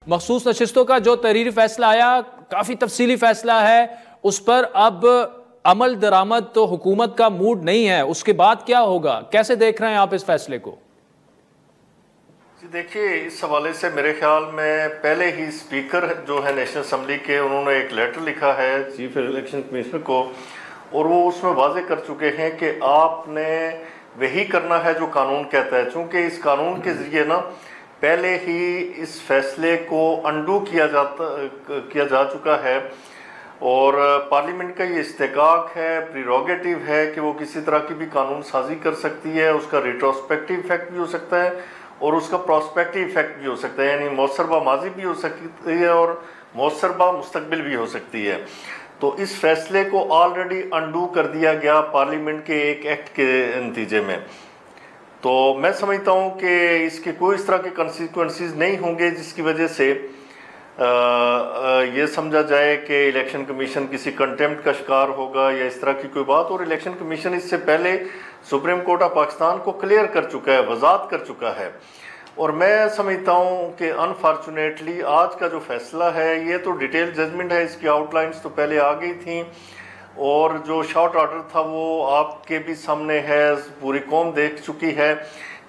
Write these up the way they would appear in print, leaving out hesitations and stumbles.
मखसूस नशिस्तों का जो तहरीरी फैसला आया, काफी तफसीली फैसला है, उस पर अब अमल दरामद तो हुकूमत का मूड नहीं है, उसके बाद क्या होगा, कैसे देख रहे हैं आप इस फैसले को? जी देखिए, इस हवाले से मेरे ख्याल में पहले ही स्पीकर जो है नेशनल असम्बली के, उन्होंने एक लेटर लिखा है चीफ इलेक्शन कमिश्नर को, और वो उसमें वाजे कर चुके हैं कि आपने वही करना है जो कानून कहता है। चूँकि इस कानून के ज़रिए ना पहले ही इस फैसले को अंडू किया जा चुका है, और पार्लियामेंट का ये इस्तेकाक है, प्रीरोगेटिव है कि वो किसी तरह की भी कानून साजी कर सकती है। उसका रिट्रोस्पेक्टिव इफेक्ट भी हो सकता है और उसका प्रोस्पेक्टिव इफेक्ट भी हो सकता है, यानी मौसरबा माजी भी हो सकती है और मौसरबा मुस्तकबिल भी हो सकती है। तो इस फैसले को ऑलरेडी अंडू कर दिया गया पार्लियामेंट के एक एक्ट के नतीजे में। तो मैं समझता हूँ कि इसके कोई इस तरह के कंसिक्वेंसेस नहीं होंगे जिसकी वजह से ये समझा जाए कि इलेक्शन कमीशन किसी कंटेम्प्ट का शिकार होगा या इस तरह की कोई बात। और इलेक्शन कमीशन इससे पहले सुप्रीम कोर्ट ऑफ पाकिस्तान को क्लियर कर चुका है, वजाहत कर चुका है। और मैं समझता हूँ कि अनफॉर्चुनेटली आज का जो फैसला है ये तो डिटेल जजमेंट है, इसकी आउटलाइंस तो पहले आ गई थी, और जो शॉर्ट ऑर्डर था वो आपके भी सामने है, पूरी कौम देख चुकी है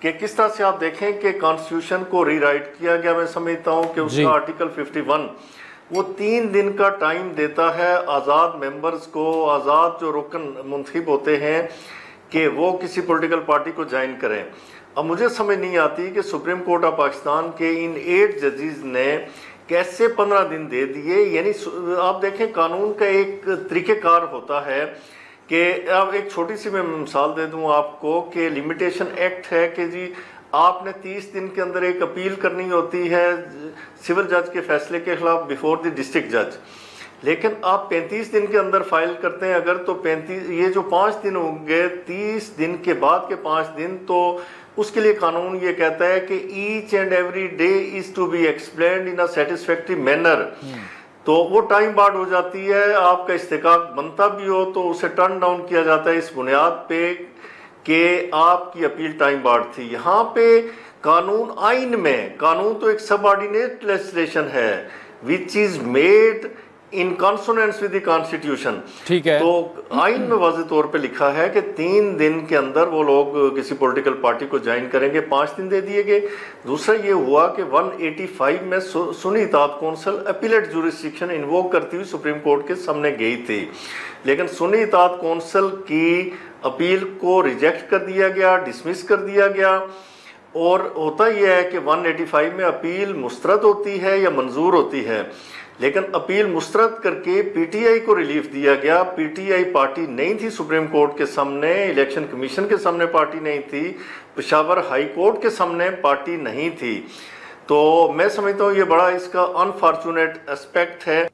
कि किस तरह से आप देखें कि कॉन्स्टिट्यूशन को रीराइट किया गया। मैं समझता हूँ कि उसका आर्टिकल 51 वो 3 दिन का टाइम देता है आज़ाद मेंबर्स को, आज़ाद जो रुकन मुंतखब होते हैं, कि वो किसी पॉलिटिकल पार्टी को ज्वाइन करें। अब मुझे समझ नहीं आती कि सुप्रीम कोर्ट ऑफ पाकिस्तान के इन 8 जजेस ने कैसे 15 दिन दे दिए। यानी आप देखें, कानून का एक तरीक़ेकार होता है कि अब एक छोटी सी मैं मिसाल दे दूं आपको कि लिमिटेशन एक्ट है कि जी आपने 30 दिन के अंदर एक अपील करनी होती है सिविल जज के फैसले के खिलाफ बिफोर द डिस्ट्रिक्ट जज, लेकिन आप 35 दिन के अंदर फाइल करते हैं अगर, तो 35 ये जो 5 दिन होंगे, 30 दिन के बाद के 5 दिन, तो उसके लिए कानून ये कहता है कि each and every day is to be explained in a satisfactory manner. तो वो टाइम बार्ड हो जाती है, आपका इस्तेकाक बनता भी हो तो उसे टर्न डाउन किया जाता है इस बुनियाद पे कि आपकी अपील टाइम बार्ड थी। यहाँ पे कानून आइन में, कानून तो एक सबऑर्डिनेट लेजिस्लेशन है which is made in consonance with the constitution. ठीक है, तो आइन में वाज़ेह तौर पे लिखा है कि 3 दिन के अंदर वो लोग किसी पॉलिटिकल पार्टी को ज्वाइन करेंगे, 5 दिन दे दिए गए। दूसरा ये हुआ कि 185 में Sunni Ittehad Council appellate jurisdiction invoke करती हुई सुप्रीम कोर्ट के सामने गई थी, लेकिन सुन्नी इत्तेहाद कौंसिल की अपील को रिजेक्ट कर दिया गया, डिसमिस कर दिया गया। और होता यह है कि 185 में अपील मुस्तरद होती है या मंजूर होती है, लेकिन अपील मुस्तरद करके पीटीआई को रिलीफ दिया गया। पीटीआई पार्टी नहीं थी सुप्रीम कोर्ट के सामने, इलेक्शन कमीशन के सामने पार्टी नहीं थी, पेशावर हाई कोर्ट के सामने पार्टी नहीं थी। तो मैं समझता हूँ ये बड़ा इसका अनफॉर्चुनेट एस्पेक्ट है।